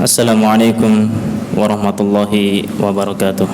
Assalamualaikum warahmatullahi wabarakatuh.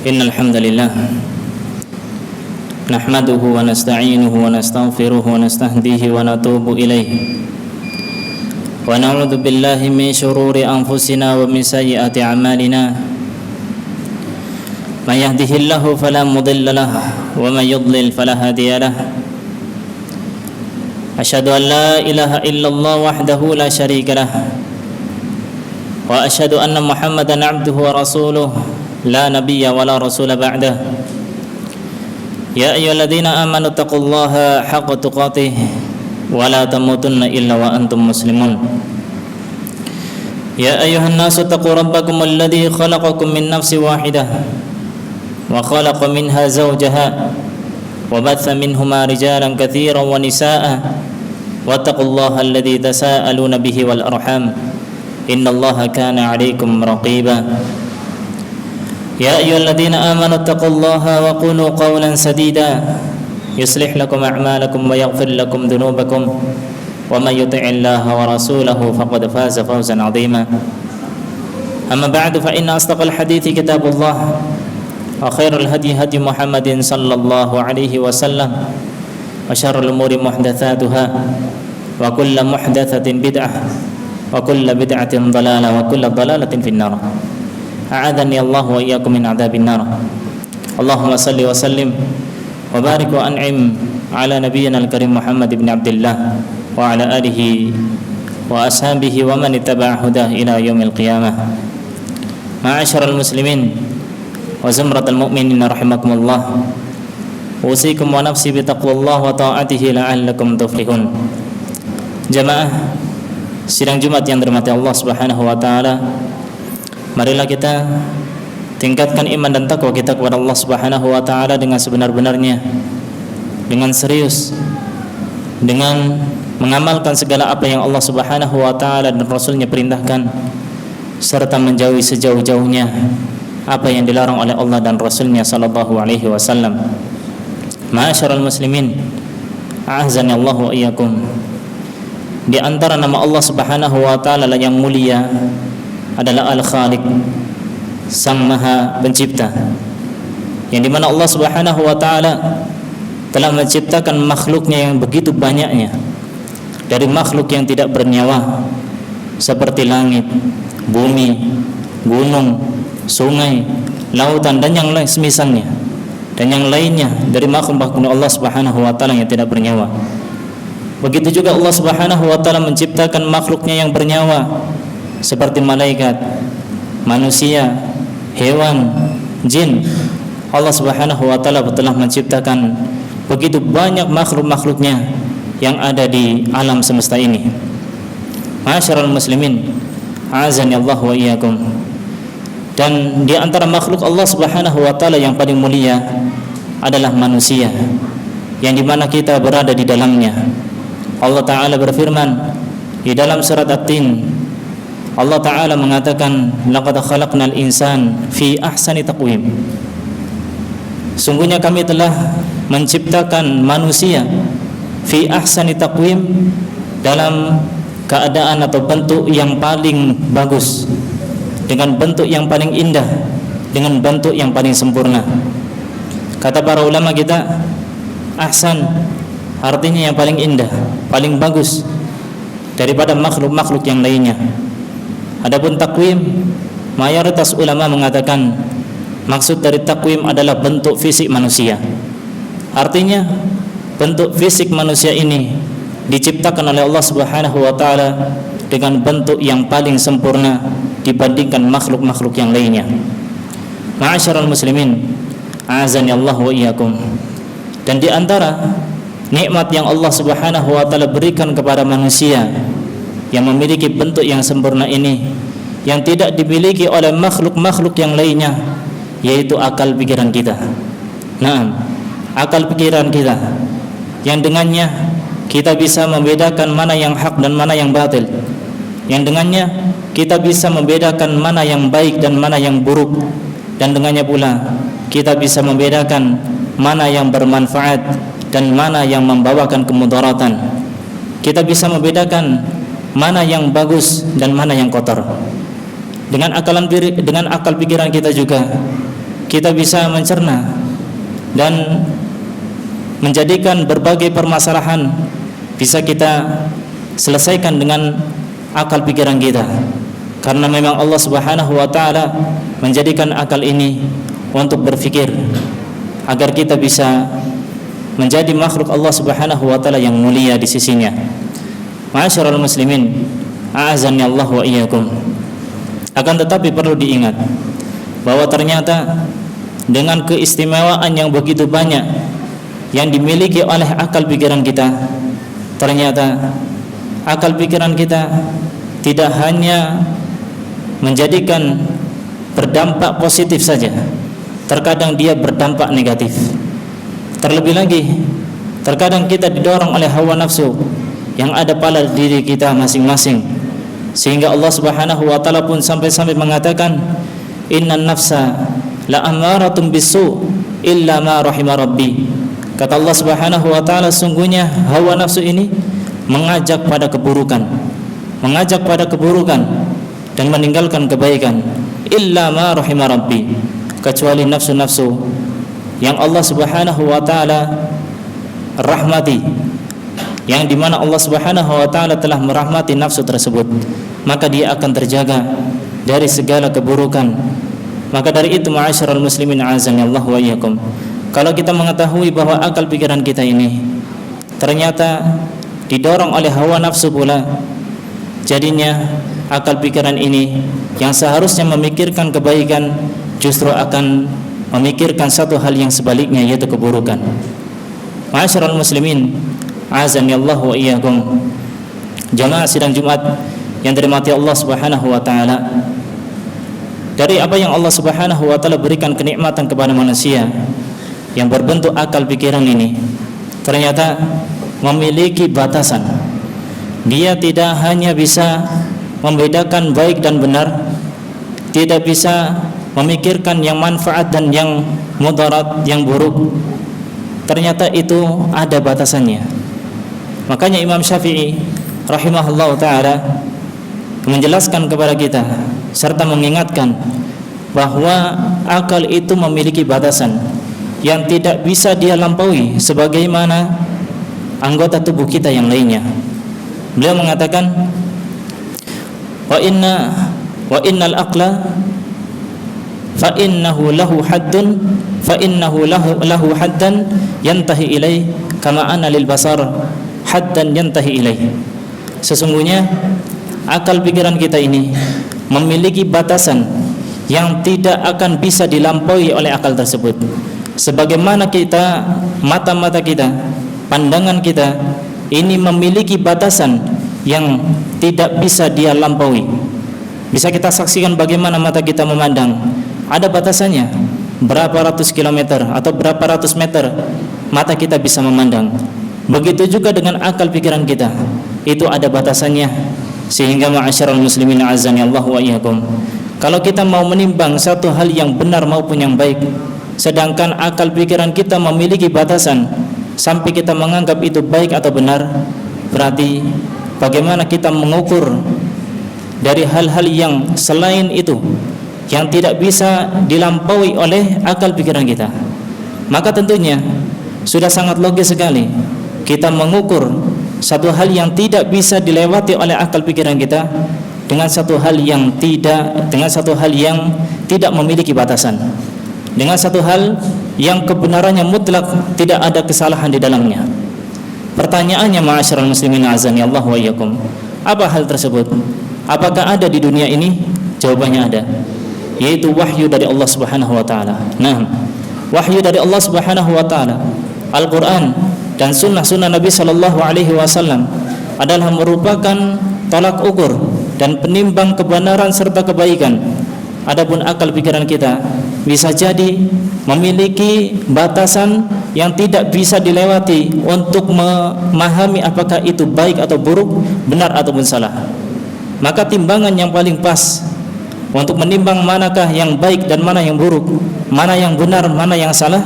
Innal hamdalillah nahmaduhu wa nasta'inuhu wa nastaghfiruhu wa nastahdihi wa natubu ilayhi wa na'udzu billahi min shururi anfusina wa min sayyiati a'malina may yahdihillahu fala mudilla lahu wa may yudlil fala hadiya lahu asyhadu an la ilaha illallah wahdahu la syarika lahu wa asyhadu anna muhammadan 'abduhu wa rasuluhu لا نبي ولا رسول بعده يا أيها الذين آمنوا اتقوا الله حق تقاته ولا تموتن إلا وأنتم مسلمون يا أيها الناس اتقوا ربكم الذي خلقكم من نفس واحدة وخلق منها زوجها وبث منهما رجالا كثيرا ونساء واتقوا الله الذي تساءلون به والأرحام إن الله كان عليكم رقيبا يا أيها الذين آمنوا اتقوا الله وقولوا قولا سديدا يصلح لكم أعمالكم ويغفر لكم ذنوبكم ومن يطع الله ورسوله فقد فاز فوزا عظيما أما بعد فإن أصدق الحديث كتاب الله وخير الهدي هدي محمد صلى الله عليه وسلم وشر الأمور محدثاتها wa kullu muhdatsatin bid'ah wa kullu bid'atin dhalalah wa kullu dhalalatin finnar. A'adzani Allah wa iyyakum min adzabin nar. Allahumma salli wa sallim wa barik wa an'im ala nabiyyina al-karim Muhammad ibn Abdullah wa ala alihi wa ashabihi wa man ittaba'a hudah ila yaumil qiyamah. Ma'asyiral muslimin wa zumratal mu'minin rahimakumullah. Usikum wa nafsi bi taqwallah wa ta'atihi la'allakum tuflihun. Jamaah sidang Jumat yang dirahmati Allah Subhanahu wa taala, marilah kita tingkatkan iman dan takwa kita kepada Allah Subhanahu wa taala dengan sebenar-benarnya, dengan serius, dengan mengamalkan segala apa yang Allah Subhanahu wa taala dan Rasulnya perintahkan, serta menjauhi sejauh-jauhnya apa yang dilarang oleh Allah dan Rasulnya sallallahu alaihi wasallam. Ma'asyiral muslimin, a'azzani Allah wa iyyakum. Di antara nama Allah Subhanahu wa taala yang mulia adalah Al-Khaliq, Sang Maha Pencipta, yang dimana Allah Subhanahu wa taala telah menciptakan makhluknya yang begitu banyaknya, dari makhluk yang tidak bernyawa seperti langit, bumi, gunung, sungai, lautan dan yang lain semisalnya, dan yang lainnya dari makhluk-makhluk Allah Subhanahu wa taala yang tidak bernyawa. Begitu juga Allah Subhanahu wa taala menciptakan makhluknya yang bernyawa seperti malaikat, manusia, hewan, jin. Allah Subhanahu wa taala telah menciptakan begitu banyak makhluk-makhluknya yang ada di alam semesta ini. Ma'asyiral muslimin, a'azzani Allah wa iyyakum. Dan di antara makhluk Allah Subhanahu wa taala yang paling mulia adalah manusia, yang dimana kita berada di dalamnya. Allah Ta'ala berfirman di dalam surat At-Tin, Allah Ta'ala mengatakan, laqad khalaqnal insan fi ahsani taqwim. Sungguhnya kami telah menciptakan manusia fi ahsani taqwim, dalam keadaan atau bentuk yang paling bagus, dengan bentuk yang paling indah, dengan bentuk yang paling sempurna. Kata para ulama kita, ahsan artinya yang paling indah, paling bagus daripada makhluk-makhluk yang lainnya. Adapun takwim, mayoritas ulama mengatakan maksud dari takwim adalah bentuk fisik manusia. Artinya bentuk fisik manusia ini diciptakan oleh Allah Subhanahu wa taala dengan bentuk yang paling sempurna dibandingkan makhluk-makhluk yang lainnya. Ma'asyiral muslimin, a'azzani Allah wa iyyakum. Dan di antara nikmat yang Allah Subhanahu wa taala berikan kepada manusia yang memiliki bentuk yang sempurna ini, yang tidak dimiliki oleh makhluk-makhluk yang lainnya, yaitu akal pikiran kita. Naam, akal pikiran kita yang dengannya kita bisa membedakan mana yang hak dan mana yang batil, yang dengannya kita bisa membedakan mana yang baik dan mana yang buruk, dan dengannya pula kita bisa membedakan mana yang bermanfaat dan mana yang membawakan kemudaratan. Kita bisa membedakan mana yang bagus dan mana yang kotor. Dengan akal pikiran kita juga kita bisa mencerna dan menjadikan berbagai permasalahan bisa kita selesaikan dengan akal pikiran kita. Karena memang Allah Subhanahu wa taala menjadikan akal ini untuk berfikir agar kita bisa menjadi makhluk Allah Subhanahu wa taala yang mulia di sisinya. Ma'asyiral muslimin, a'azzani Allah wa iyyakum. Akan tetapi perlu diingat bahwa ternyata dengan keistimewaan yang begitu banyak yang dimiliki oleh akal pikiran kita, ternyata akal pikiran kita tidak hanya menjadikan berdampak positif saja, terkadang dia berdampak negatif. Terlebih lagi, terkadang kita didorong oleh hawa nafsu yang ada pada diri kita masing-masing, sehingga Allah Subhanahu wa taala pun sampai-sampai mengatakan, innan nafsa la ammaratun bisu illa ma rahima rabbi. Kata Allah Subhanahu wa taala, sungguhnya hawa nafsu ini mengajak pada keburukan, dan meninggalkan kebaikan, illa ma rahima rabbi, kecuali nafsu-nafsu yang Allah Subhanahu wa taala rahmati, yang dimana Allah Subhanahu wa ta'ala telah merahmati nafsu tersebut, maka dia akan terjaga dari segala keburukan. Maka dari itu ma'asyiral muslimin azanillahu wa iyyakum, kalau kita mengetahui bahwa akal pikiran kita ini ternyata didorong oleh hawa nafsu pula, jadinya akal pikiran ini yang seharusnya memikirkan kebaikan justru akan memikirkan satu hal yang sebaliknya, yaitu keburukan. Ma'asyiral muslimin azanillahu wa iyyakum, jamaah sidang Jumat yang dirahmati Allah Subhanahu wa taala, dari apa yang Allah Subhanahu wa taala berikan kenikmatan kepada manusia yang berbentuk akal pikiran ini, ternyata memiliki batasan. Dia tidak hanya bisa membedakan baik dan benar, tidak bisa memikirkan yang manfaat dan yang mudarat, yang buruk. Ternyata itu ada batasannya. Makanya Imam Syafi'i rahimahullah ta'ala menjelaskan kepada kita serta mengingatkan bahwa akal itu memiliki batasan yang tidak bisa dia lampaui sebagaimana anggota tubuh kita yang lainnya. Beliau mengatakan wa innal aqla fa innahu lahu haddan yantahi ilaih kama anna lil basar haddan yantahi ilaih. Sesungguhnya akal pikiran kita ini memiliki batasan yang tidak akan bisa dilampaui oleh akal tersebut. Sebagaimana kita, mata-mata kita, pandangan kita ini memiliki batasan yang tidak bisa dia lampaui. Bisa kita saksikan bagaimana mata kita memandang, ada batasannya, berapa ratus kilometer atau berapa ratus meter mata kita bisa memandang. Begitu juga dengan akal pikiran kita, itu ada batasannya. Sehingga ma'asyiral muslimin azanillahu wa iyyakum, kalau kita mau menimbang satu hal yang benar maupun yang baik, sedangkan akal pikiran kita memiliki batasan sampai kita menganggap itu baik atau benar, berarti bagaimana kita mengukur dari hal-hal yang selain itu yang tidak bisa dilampaui oleh akal pikiran kita. Maka tentunya sudah sangat logis sekali kita mengukur satu hal yang tidak bisa dilewati oleh akal pikiran kita dengan satu hal yang tidak memiliki batasan, dengan satu hal yang kebenarannya mutlak, tidak ada kesalahan di dalamnya. Pertanyaannya ma'asyiral muslimin azanillahu wa iyyakum, apa hal tersebut? Apakah ada di dunia ini? Jawabannya ada, yaitu wahyu dari Allah Subhanahu wa taala. Nah, wahyu dari Allah Subhanahu wa taala, Al-Qur'an dan sunnah-sunnah Nabi sallallahu alaihi wasallam adalah merupakan tolak ukur dan penimbang kebenaran serta kebaikan. Adapun akal pikiran kita bisa jadi memiliki batasan yang tidak bisa dilewati untuk memahami apakah itu baik atau buruk, benar ataupun salah. Maka timbangan yang paling pas untuk menimbang manakah yang baik dan mana yang buruk, mana yang benar, mana yang salah,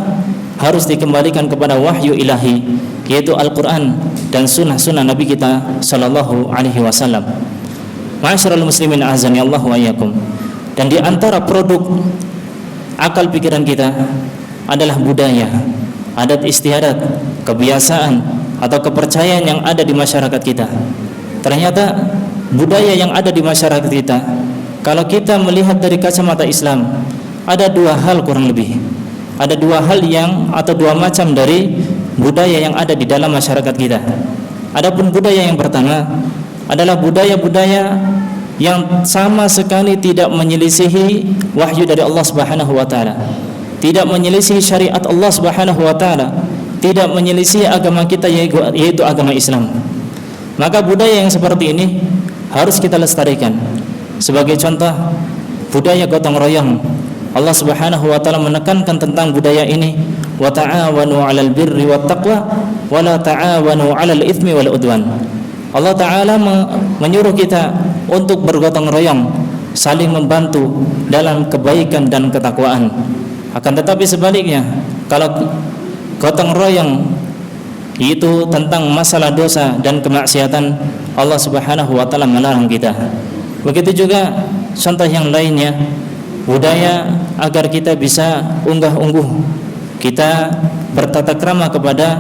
harus dikembalikan kepada wahyu ilahi, yaitu Al-Quran dan sunnah-sunnah Nabi kita sallallahu alaihi wasallam. Ma'asyiral muslimin azanillahu wa iyyakum, dan di antara produk akal pikiran kita adalah budaya, adat istiadat, kebiasaan atau kepercayaan yang ada di masyarakat kita. Ternyata budaya yang ada di masyarakat kita, kalau kita melihat dari kacamata Islam, ada dua hal kurang lebih. Ada dua hal atau dua macam dari budaya yang ada di dalam masyarakat kita. Adapun budaya yang pertama adalah budaya-budaya yang sama sekali tidak menyelisihi wahyu dari Allah Subhanahu wa taala, tidak menyelisihi syariat Allah Subhanahu wa taala, tidak menyelisihi agama kita yaitu agama Islam. Maka budaya yang seperti ini harus kita lestarikan. Sebagai contoh, budaya gotong royong. Allah Subhanahu wa taala menekankan tentang budaya ini, wa ta'awanu 'alal birri wat taqwa wa la ta'awanu 'alal itsmi wal udwan. Allah taala menyuruh kita untuk bergotong royong, saling membantu dalam kebaikan dan ketakwaan. Akan tetapi sebaliknya, kalau gotong royong itu tentang masalah dosa dan kemaksiatan, Allah Subhanahu wa taala melarang kita. Begitu juga contoh yang lainnya, budaya agar kita bisa unggah-ungguh, kita bertata krama kepada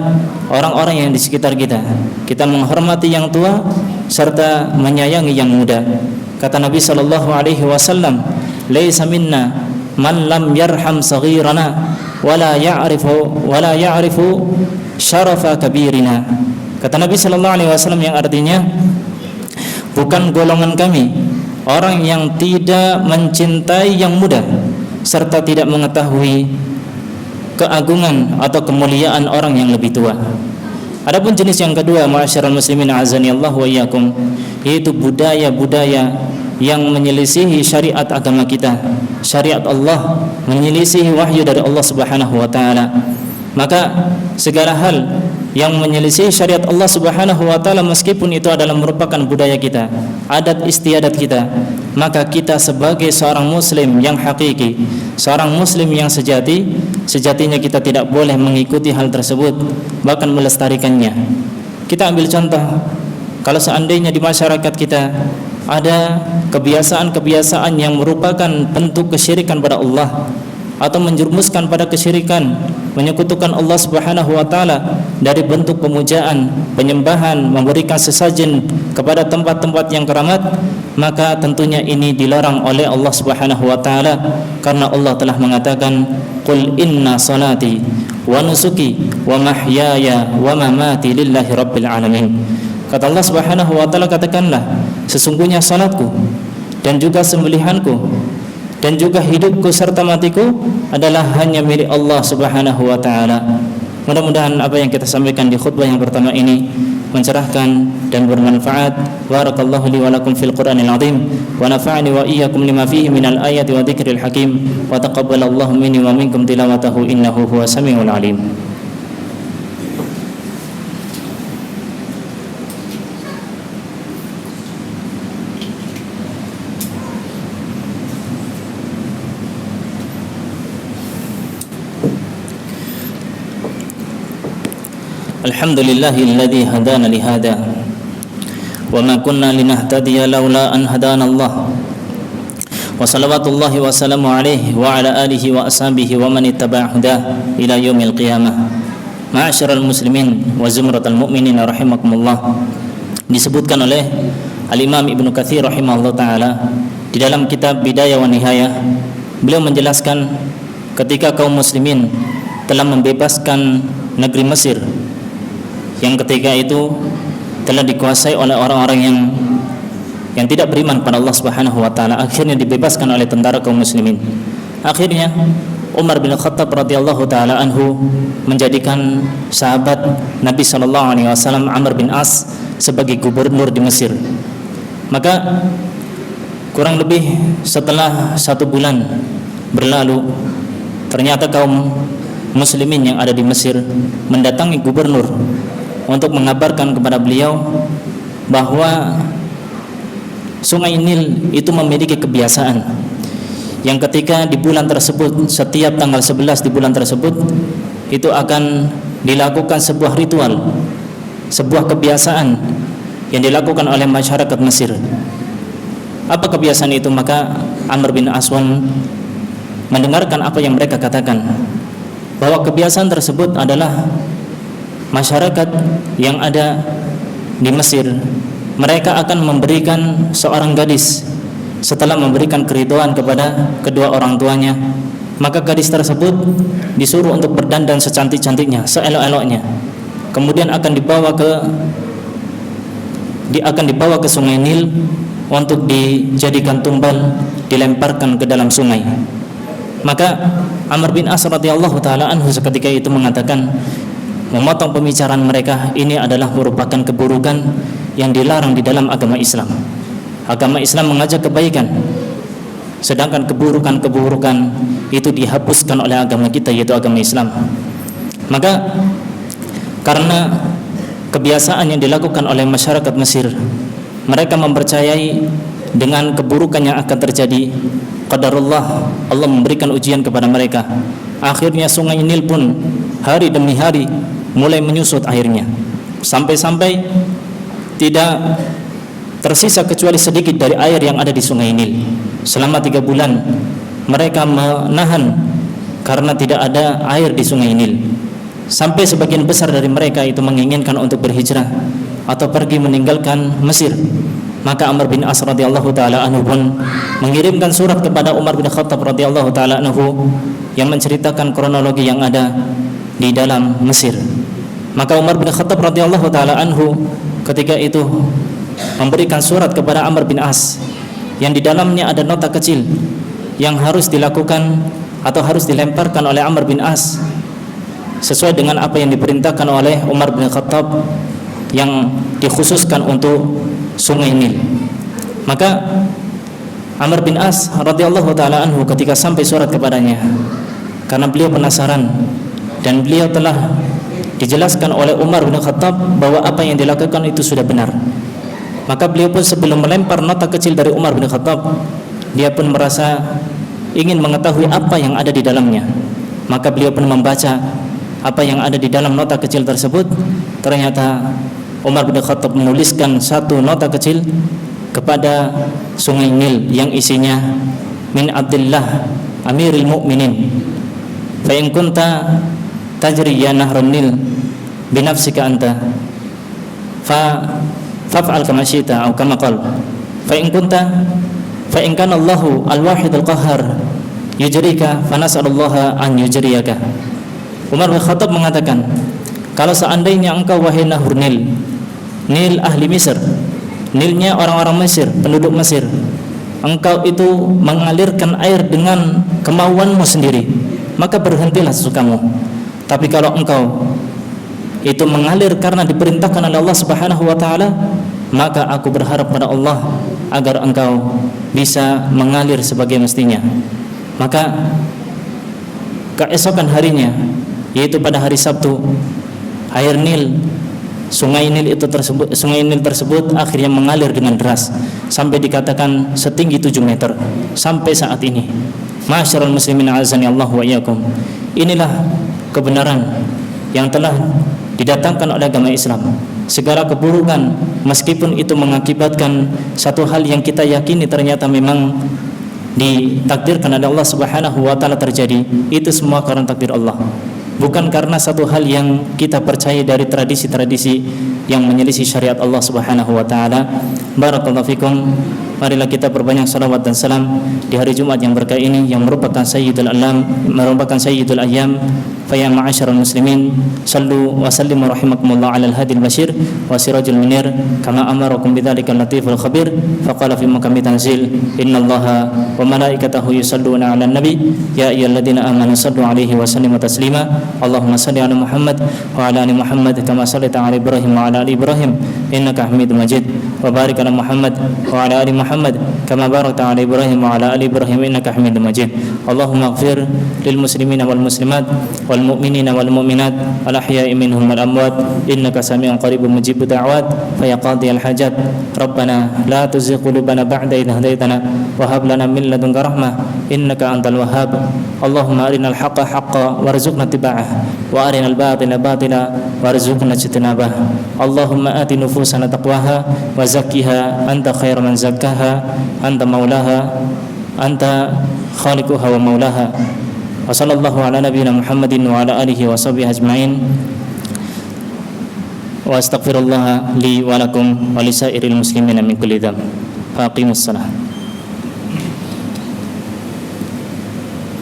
orang-orang yang di sekitar kita. Kita menghormati yang tua serta menyayangi yang muda. Kata Nabi sallallahu alaihi wasallam, "Laisa minna man lam yarham saghirana wala ya'rifu syarafa kabirina." Kata Nabi sallallahu alaihi wasallam yang artinya, bukan golongan kami orang yang tidak mencintai yang muda serta tidak mengetahui keagungan atau kemuliaan orang yang lebih tua. Adapun jenis yang kedua, ma'asyiral muslimin azani Allah wa iyyakum, yaitu budaya-budaya yang menyelisihi syariat agama kita, syariat Allah, menyelisihi wahyu dari Allah Subhanahu wa taala. Maka segala hal yang menyelisih syariat Allah Subhanahu wa taala, meskipun itu adalah merupakan budaya kita, adat istiadat kita, maka kita sebagai seorang muslim yang hakiki, seorang muslim yang sejatinya kita tidak boleh mengikuti hal tersebut, bahkan melestarikannya. Kita ambil contoh, kalau seandainya di masyarakat kita ada kebiasaan-kebiasaan yang merupakan bentuk kesyirikan pada Allah atau menjerumuskan pada kesyirikan, menyekutukan Allah Subhanahu wa taala dari bentuk pemujaan, penyembahan, memberikan sesajen kepada tempat-tempat yang keramat, maka tentunya ini dilarang oleh Allah Subhanahu wa taala, karena Allah telah mengatakan, "Qul inna salati wa nusuki wa mahyaya wa mamati lillahi rabbil alamin." Kata Allah Subhanahu wa taala, katakanlah, sesungguhnya salatku dan juga sembelihanku dan juga hidupku serta matiku adalah hanya milik Allah Subhanahu wa taala. Mudah-mudahan apa yang kita sampaikan di khutbah yang pertama ini mencerahkan dan bermanfaat. Barakallahu li wa lakum fil Qur'anil azim wa nafa'ani wa iyyakum lima fihi minal ayati wa dzikril hakim wa taqabbalallahu minni wa minkum tilawatahu innahu huwas samiul alim. Alhamdulillahilladzi hadana li hada wa ma kunna linahtadiya laula an hadana Allah. Wa salawatullahi wa salamu alaihi wa ala alihi wa ashabihi wa man ittaba'a hudah ila yaumil qiyamah. Ma'asyiral muslimin wa zumratal mu'minin rahimakumullah. Disebutkan oleh Al-Imam Ibnu Katsir rahimahullah taala di dalam kitab Bidayah wa Nihayah, beliau menjelaskan ketika kaum muslimin telah membebaskan negeri Mesir yang ketika itu telah dikuasai oleh orang-orang yang tidak beriman pada Allah Subhanahu wa taala, akhirnya dibebaskan oleh tentara kaum muslimin. Akhirnya Umar bin Khattab radhiyallahu taala anhu menjadikan sahabat Nabi sallallahu alaihi wasallam Amr bin As sebagai gubernur di Mesir. Maka kurang lebih setelah 1 bulan berlalu, ternyata kaum muslimin yang ada di Mesir mendatangi gubernur untuk mengabarkan kepada beliau bahwa Sungai Nil itu memiliki kebiasaan yang ketika di bulan tersebut, setiap tanggal 11 di bulan tersebut, itu akan dilakukan sebuah ritual, sebuah kebiasaan yang dilakukan oleh masyarakat Mesir. Apa kebiasaan itu? Maka Amr bin Aswan mendengarkan apa yang mereka katakan, bahwa kebiasaan tersebut adalah masyarakat yang ada di Mesir, mereka akan memberikan seorang gadis setelah memberikan keridhaan kepada kedua orang tuanya, maka gadis tersebut disuruh untuk berdandan secantik-cantiknya, seelok-eloknya, kemudian akan dibawa ke Sungai Nil untuk dijadikan tumbal, dilemparkan ke dalam sungai. Maka Amr bin As radhiyallahu taala anhu seketika itu mengatakan, memotong pembicaraan mereka, ini adalah merupakan keburukan yang dilarang di dalam agama Islam. Agama Islam mengajak kebaikan, sedangkan keburukan-keburukan itu dihapuskan oleh agama kita, yaitu agama Islam. Maka karena kebiasaan yang dilakukan oleh masyarakat Mesir, mereka mempercayai dengan keburukan yang akan terjadi, qadarullah, Allah memberikan ujian kepada mereka. Akhirnya Sungai Nil pun hari demi hari mulai menyusut airnya, sampai-sampai tidak tersisa kecuali sedikit dari air yang ada di Sungai Nil. Selama 3 bulan mereka menahan karena tidak ada air di Sungai Nil. sampai sebagian besar dari mereka itu menginginkan untuk berhijrah atau pergi meninggalkan Mesir. Maka Amr bin As radhiyallahu taala anhu pun mengirimkan surat kepada Umar bin Khattab radhiyallahu taala anhu yang menceritakan kronologi yang ada di dalam Mesir. Maka Umar bin Khattab radhiyallahu taala anhu ketika itu memberikan surat kepada Amr bin As yang di dalamnya ada nota kecil yang harus dilakukan atau harus dilemparkan oleh Amr bin As sesuai dengan apa yang diperintahkan oleh Umar bin Khattab yang dikhususkan untuk Sungai Nil. Maka Amr bin As radhiyallahu taala anhu ketika sampai surat kepadanya, karena beliau penasaran dan beliau telah dijelaskan oleh Umar bin Khattab bahwa apa yang dilakukan itu sudah benar, maka beliau pun sebelum melempar nota kecil dari Umar bin Khattab, dia pun merasa ingin mengetahui apa yang ada di dalamnya. Maka beliau pun membaca apa yang ada di dalam nota kecil tersebut. Ternyata Umar bin Khattab menuliskan satu nota kecil kepada Sungai Nil yang isinya, min Abdullah Amiril Mu'minin, fa in kunta tajri ya nahrun Nil binafsika anta fa'al kama syi'ta atau kama qala fa in kana Allahu al-wahid al-qahhar yujrika fa nas'alullaha an yujriyaka. Umar bin Khattab mengatakan, kalau seandainya engkau wahai Nahur Nil, Nil ahli Mesir, Nilnya orang-orang Mesir, penduduk Mesir, engkau itu mengalirkan air dengan kemauanmu sendiri, maka berhentilah sesukamu. Tapi kalau engkau itu mengalir karena diperintahkan oleh Allah Subhanahu wa taala, maka aku berharap pada Allah agar engkau bisa mengalir sebagai mestinya. Maka keesokan harinya, yaitu pada hari Sabtu, air Nil, Sungai Nil tersebut akhirnya mengalir dengan deras sampai dikatakan setinggi 7 meter sampai saat ini. Masyarul muslimin azani Allah wa iyyakum. Inilah kebenaran yang telah didatangkan oleh agama Islam. Segala keburukan meskipun itu mengakibatkan satu hal yang kita yakini ternyata memang ditakdirkan oleh Allah Subhanahu wa taala terjadi, itu semua karena takdir Allah, bukan karena satu hal yang kita percaya dari tradisi-tradisi yang menyelisih syariat Allah Subhanahu wa taala. Barakallahu fikum. Marilah kita perbanyak salawat dan salam di hari Jumat yang berkah ini yang merupakan sayyidul ayyam. Fa ya ma'asyiral muslimin, sallu wa sallimu rahimakumullah 'alal hadil bashir wa sirajul munir kama amarakum bidzalika latiful khabir. Faqala fi mukammi tanzil, innallaha wa malaikatahu yusalluna 'alan nabi ya ayyuhalladzina amanu sallu 'alaihi wa sallimu taslima. Allahumma salli 'ala Muhammad wa 'ala ali Muhammad kama shallaita 'ala Ibrahim wa 'ala ali Ibrahim innaka Hamidum Majid. Wa barik 'ala Muhammad wa 'ala ali Muhammad kama barakta 'ala Ibrahim wa 'ala ali Ibrahim innaka Hamidum Majid. Allahumma ighfir lil muslimina wal muslimat wal mu'minina wal mu'minat al ahya'i minhum wal amwat innaka sami'un qaribun mujibud da'wat fa ya qadiyal hajat. Rabbana la tuzigh qulubana ba'da idh hadaytana wa hab lana min ladunka rahmah innaka antal wahhab. Allahumma arinal haqqa haqqan warzuqna ittiba'ah wa arinal batila batila warzuqna ijtinabah. Allahumma ati nufusana taqwaha wa zakkiha anta khairu man zakkaha anta maulaha anta khaliquha wa maulaha. Wa sallallahu ala nabiyyina Muhammadin wa ala alihi wa sahbihi ajma'in. Wa astaghfirullah li wa lakum wa lisairil muslimina min kulli dzamb. Faqimus salah.